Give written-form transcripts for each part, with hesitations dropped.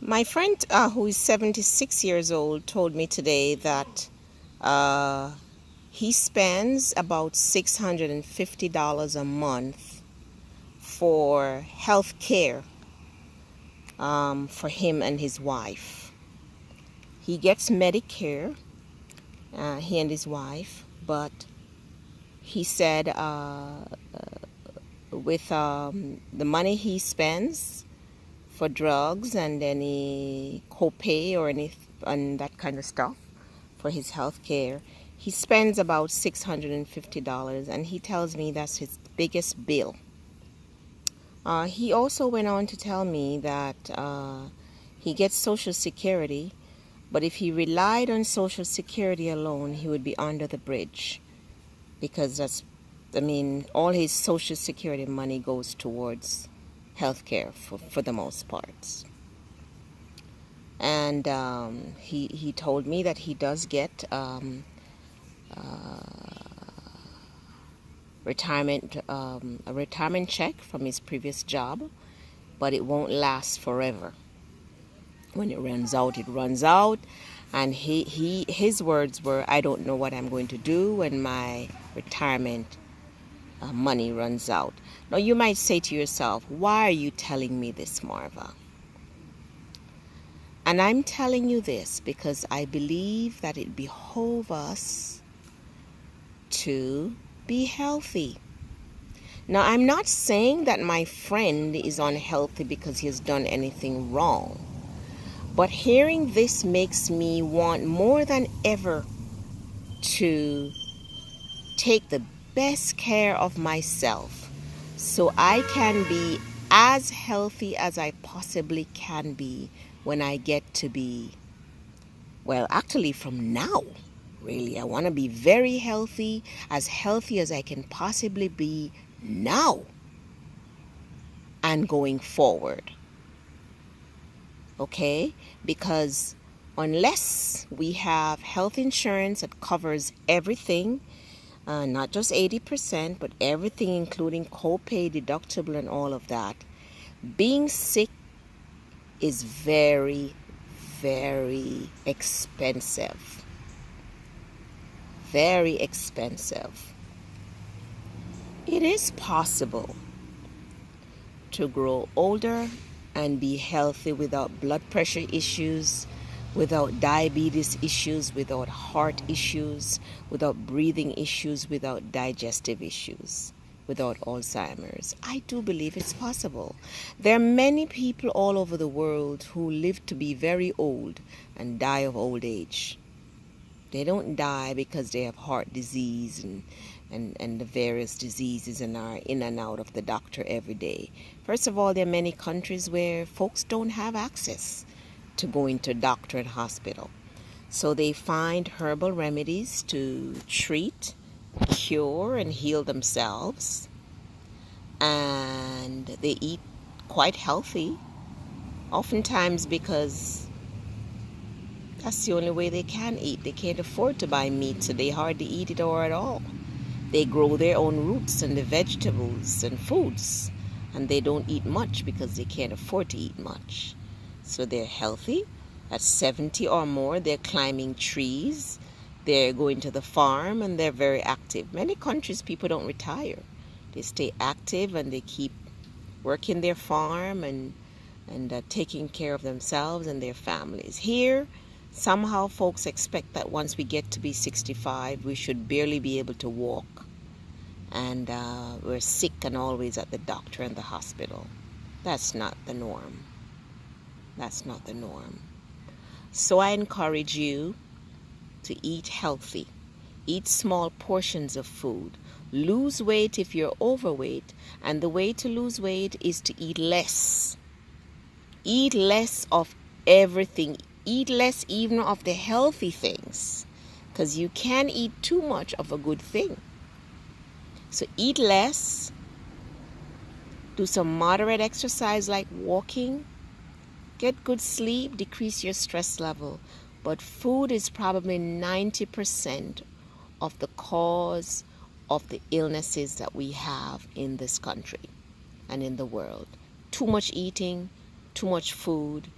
My friend who is 76 years old told me today that uh, he spends about $650 a month for health care for him and his wife. He gets Medicare, he and his wife, but he said with the money he spends for drugs and any copay or any and that kind of stuff for his health care, he spends about $650, and he tells me that's his biggest bill. He also went on to tell me that he gets Social Security, but if he relied on Social Security alone, he would be under the bridge, because all his Social Security money goes towards health care for the most part. And he told me that he does get a retirement check from his previous job, but it won't last forever. When it runs out, it runs out. And his words were, "I don't know what I'm going to do when my retirement money runs out." Now you might say to yourself, why are you telling me this, Marva? And I'm telling you this because I believe that it behoves us to be healthy. Now, I'm not saying that my friend is unhealthy because he has done anything wrong. But hearing this makes me want more than ever to take the best care of myself so I can be as healthy as I possibly can be when I get to be, well, actually from now, really. I want to be very healthy as I can possibly be now and going forward. Okay? Because unless we have health insurance that covers everything, not just 80%, but everything, including copay, deductible, and all of that, being sick is very, very expensive. Very expensive. It is possible to grow older and be healthy without blood pressure issues, without diabetes issues, without heart issues, without breathing issues, without digestive issues, without Alzheimer's. I do believe it's possible. There are many people all over the world who live to be very old and die of old age. They don't die because they have heart disease and the various diseases and are in and out of the doctor every day. First of all, there are many countries where folks don't have access to going to doctor and hospital. So they find herbal remedies to treat, cure, and heal themselves. And they eat quite healthy, oftentimes because that's the only way they can eat. They can't afford to buy meat, so they hardly eat it or at all. They grow their own roots and the vegetables and foods, and they don't eat much because they can't afford to eat much. So they're healthy. At 70 or more, they're climbing trees, they're going to the farm, and they're very active. Many countries, people don't retire. They stay active and they keep working their farm and taking care of themselves and their families. Here, somehow folks expect that once we get to be 65, we should barely be able to walk. And we're sick and always at the doctor and the hospital. That's not the norm. That's not the norm. So I encourage you to eat healthy. Eat small portions of food. Lose weight if you're overweight. And the way to lose weight is to eat less. Eat less of everything. Eat less even of the healthy things, because you can eat too much of a good thing. So eat less. Do some moderate exercise like walking. Get good sleep. Decrease your stress level. But food is probably 90% of the cause of the illnesses that we have in this country and in the world. Too much eating, too much food,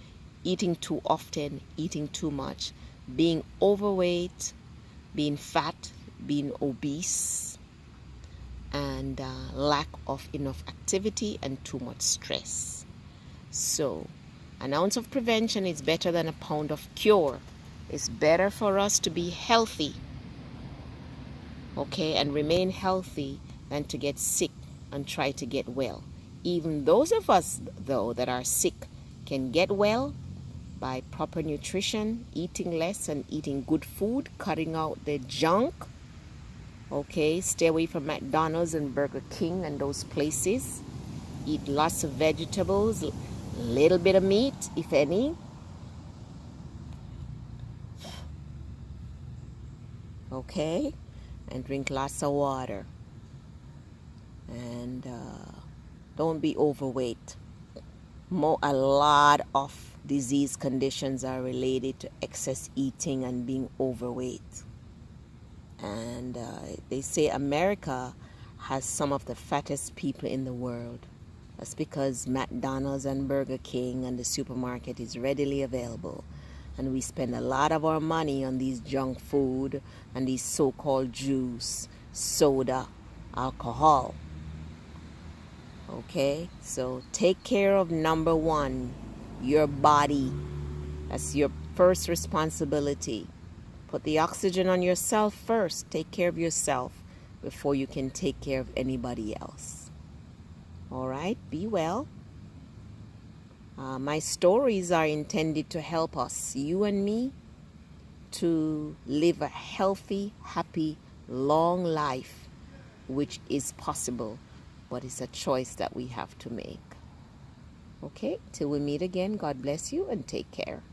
eating too often, eating too much, being overweight, being fat, being obese, and lack of enough activity and too much stress. So, an ounce of prevention is better than a pound of cure. It's better for us to be healthy, okay, and remain healthy than to get sick and try to get well. Even those of us, though, that are sick can get well by proper nutrition, eating less and eating good food, cutting out the junk. Okay, stay away from McDonald's and Burger King and those places. Eat lots of vegetables, a little bit of meat, if any. Okay, and drink lots of water. And don't be overweight. A lot of disease conditions are related to excess eating and being overweight. And they say America has some of the fattest people in the world. That's because McDonald's and Burger King and the supermarket is readily available. And we spend a lot of our money on these junk food and these so-called juice, soda, alcohol. Okay, so take care of number one, your body. That's your first responsibility. Put the oxygen on yourself first. Take care of yourself before you can take care of anybody else. All right, be well. My stories are intended to help us, you and me, to live a healthy, happy, long life, which is possible, but it's a choice that we have to make. Okay, till we meet again, God bless you and take care.